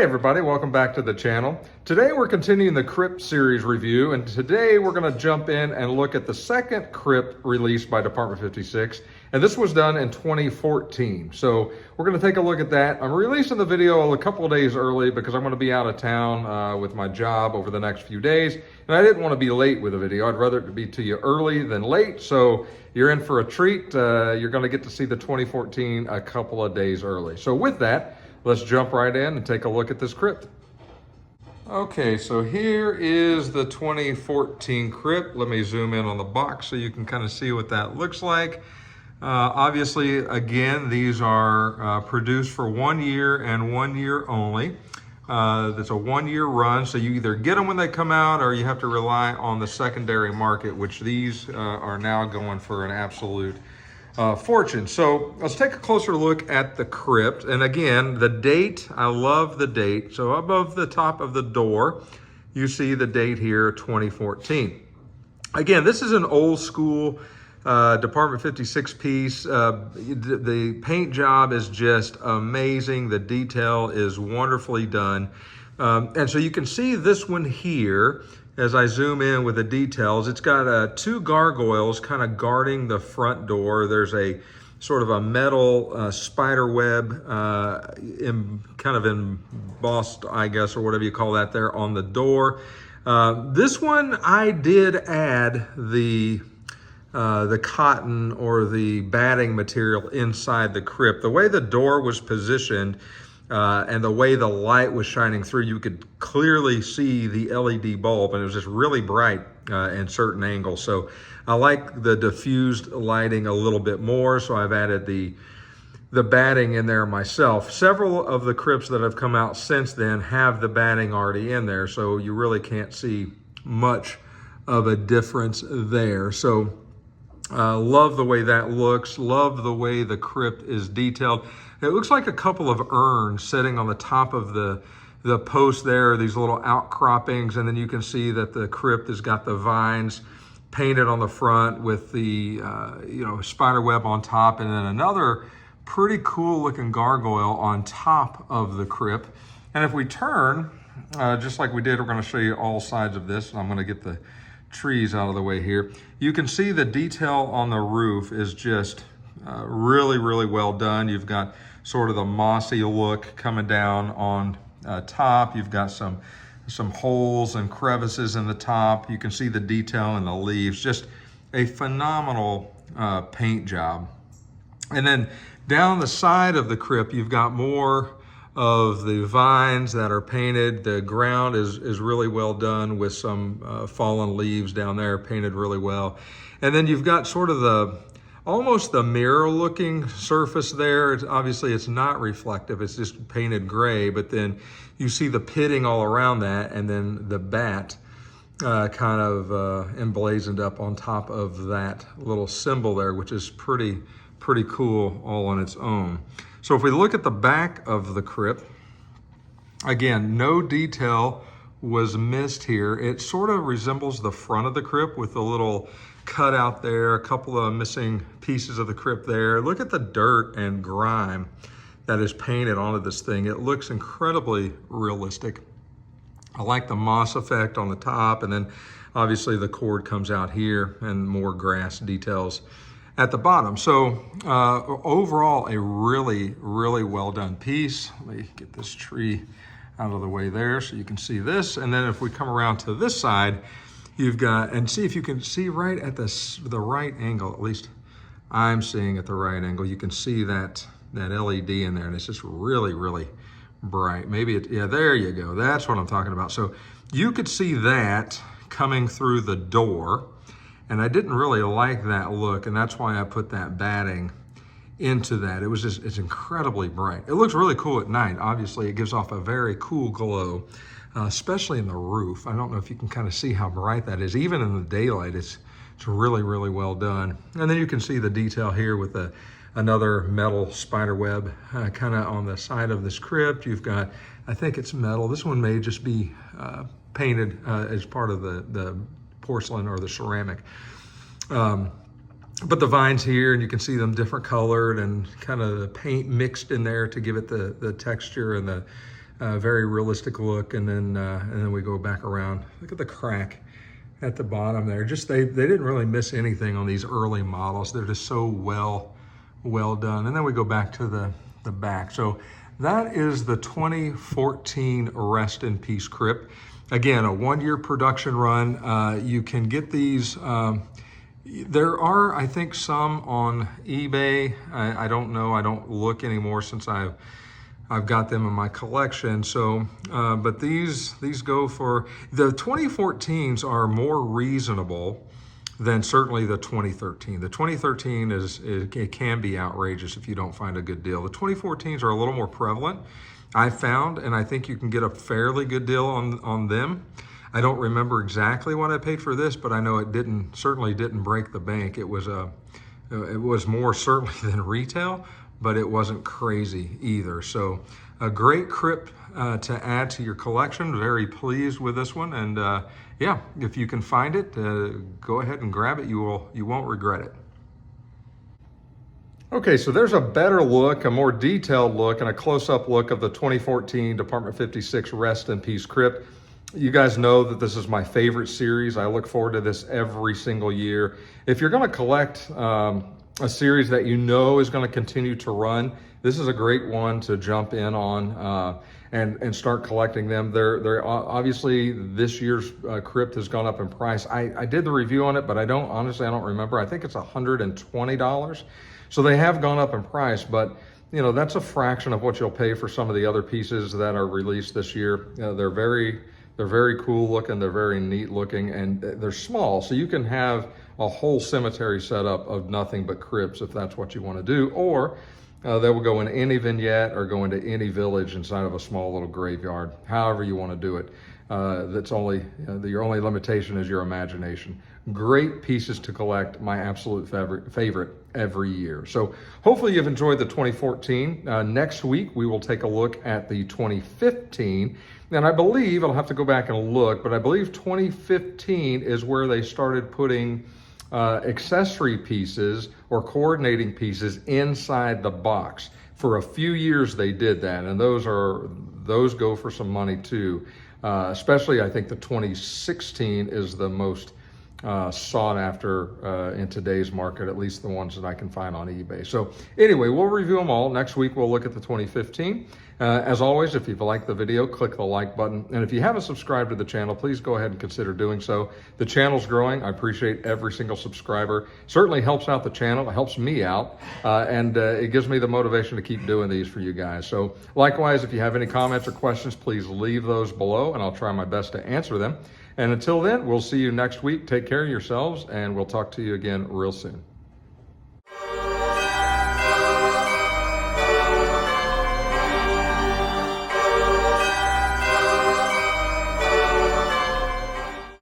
everybody, welcome back to the channel. Today we're continuing the Crypt series review, and today we're going to jump in and look at the second Crypt released by Department 56, and this was done in 2014. So we're going to take a look at that. I'm releasing the video a couple of days early because I'm going to be out of town with my job over the next few days, and I didn't want to be late with a video. I'd rather it be to you early than late, so you're in for a treat. You're going to get to see the 2014 a couple of days early. So with that, let's jump right in and take a look at this Crypt. Okay, so here is the 2014 Crypt. Let me zoom in on the box so you can kind of see what that looks like. Obviously, again, these are produced for 1 year and 1 year only. It's a 1 year run, so you either get them when they come out or you have to rely on the secondary market, which these are now going for an absolute fortune. So let's take a closer look at the Crypt. And again, the date, I love the date. So above the top of the door, you see the date here, 2014. Again, this is an old school Department 56 piece. The paint job is just amazing. The detail is wonderfully done. And so you can see this one here. As I zoom in with the details, it's got two gargoyles kind of guarding the front door. There's a sort of a metal spider web kind of embossed, I guess, or whatever you call that there on the door. This one, I did add the cotton or the batting material inside the Crypt. The way the door was positioned and the way the light was shining through, you could clearly see the LED bulb, and it was just really bright in certain angles. So I like the diffused lighting a little bit more, so I've added the batting in there myself. Several of the Crypts that have come out since then have the batting already in there, so you really can't see much of a difference there. So love the way that looks, love the way the Crypt is detailed. It looks like a couple of urns sitting on the top of the post there, these little outcroppings, and then you can see that the Crypt has got the vines painted on the front with the spider web on top, and then another pretty cool looking gargoyle on top of the Crypt. And if we turn, just like we did, we're going to show you all sides of this, and I'm going to get the trees out of the way here. You can see the detail on the roof is just really, really well done. You've got sort of the mossy look coming down on top. You've got some holes and crevices in the top. You can see the detail in the leaves. Just a phenomenal paint job. And then down the side of the Crypt, you've got more of the vines that are painted. The ground is really well done with some fallen leaves down there, painted really well. And then you've got sort of almost the mirror looking surface there. Obviously it's not reflective, it's just painted gray, but then you see the pitting all around that, and then the bat kind of emblazoned up on top of that little symbol there, which is pretty cool all on its own. So if we look at the back of the Crypt, again, no detail was missed here. It sort of resembles the front of the Crypt with a little cut out there, a couple of missing pieces of the Crypt there. Look at the dirt and grime that is painted onto this thing. It looks incredibly realistic. I like the moss effect on the top, and then obviously the cord comes out here and more grass details at the bottom. So overall, a really, really well done piece. Let me get this tree out of the way there so you can see this. And then if we come around to this side, you've got, and see if you can see right at the right angle, at least I'm seeing at the right angle, you can see that LED in there, and it's just really, really bright. Maybe yeah, there you go. That's what I'm talking about. So you could see that coming through the door, and I didn't really like that look, and that's why I put that batting into that. It's incredibly bright. It looks really cool at night. Obviously, it gives off a very cool glow, especially in the roof. I don't know if you can kind of see how bright that is. Even in the daylight, it's really, really well done. And then you can see the detail here with another metal spider web kind of on the side of this Crypt. You've got, I think it's metal. This one may just be painted as part of the porcelain or the ceramic. But the vines here, and you can see them different colored and kind of the paint mixed in there to give it the texture and the very realistic look. And then we go back around. Look at the crack at the bottom there. Just they didn't really miss anything on these early models. They're just so well done. And then we go back to the back. So that is the 2014 Rest in Peace Crypt. Again, a 1-year production run. You can get these. There are, I think, some on eBay. I don't know. I don't look anymore since I've got them in my collection. So, but these go for, the 2014s are more reasonable than certainly the 2013. The 2013 it can be outrageous if you don't find a good deal. The 2014s are a little more prevalent, I found, and I think you can get a fairly good deal on them. I don't remember exactly what I paid for this, but I know it certainly didn't break the bank. It was more certainly than retail, but it wasn't crazy either. So a great crypt to add to your collection. Very pleased with this one. And yeah, if you can find it, go ahead and grab it. You won't regret it. Okay, so there's a better look, a more detailed look, and a close-up look of the 2014 Department 56 Rest in Peace Crypt. You guys know that this is my favorite series. I look forward to this every single year. If you're going to collect a series that you know is going to continue to run, this is a great one to jump in on and start collecting them. They're obviously, this year's Crypt has gone up in price. I did the review on it, but honestly, I don't remember. I think it's $120. So they have gone up in price, but you know, that's a fraction of what you'll pay for some of the other pieces that are released this year. They're very cool looking, they're very neat looking, and they're small, so you can have a whole cemetery setup of nothing but crypts if that's what you want to do, or they will go in any vignette or go into any village inside of a small little graveyard, however you want to do it. Your only limitation is your imagination. Great pieces to collect, my absolute favorite every year. So hopefully you've enjoyed the 2014. Next week, we will take a look at the 2015. And I believe, I'll have to go back and look, but I believe 2015 is where they started putting accessory pieces or coordinating pieces inside the box. For a few years they did that, and those go for some money too. Especially, I think the 2016 is the most sought after in today's market, at least the ones that I can find on eBay. So anyway, we'll review them all. Next week, we'll look at the 2015. As always, if you've liked the video, click the like button. And if you haven't subscribed to the channel, please go ahead and consider doing so. The channel's growing. I appreciate every single subscriber. Certainly helps out the channel. It helps me out. And it gives me the motivation to keep doing these for you guys. So likewise, if you have any comments or questions, please leave those below and I'll try my best to answer them. And until then, we'll see you next week. Take care of yourselves and we'll talk to you again real soon.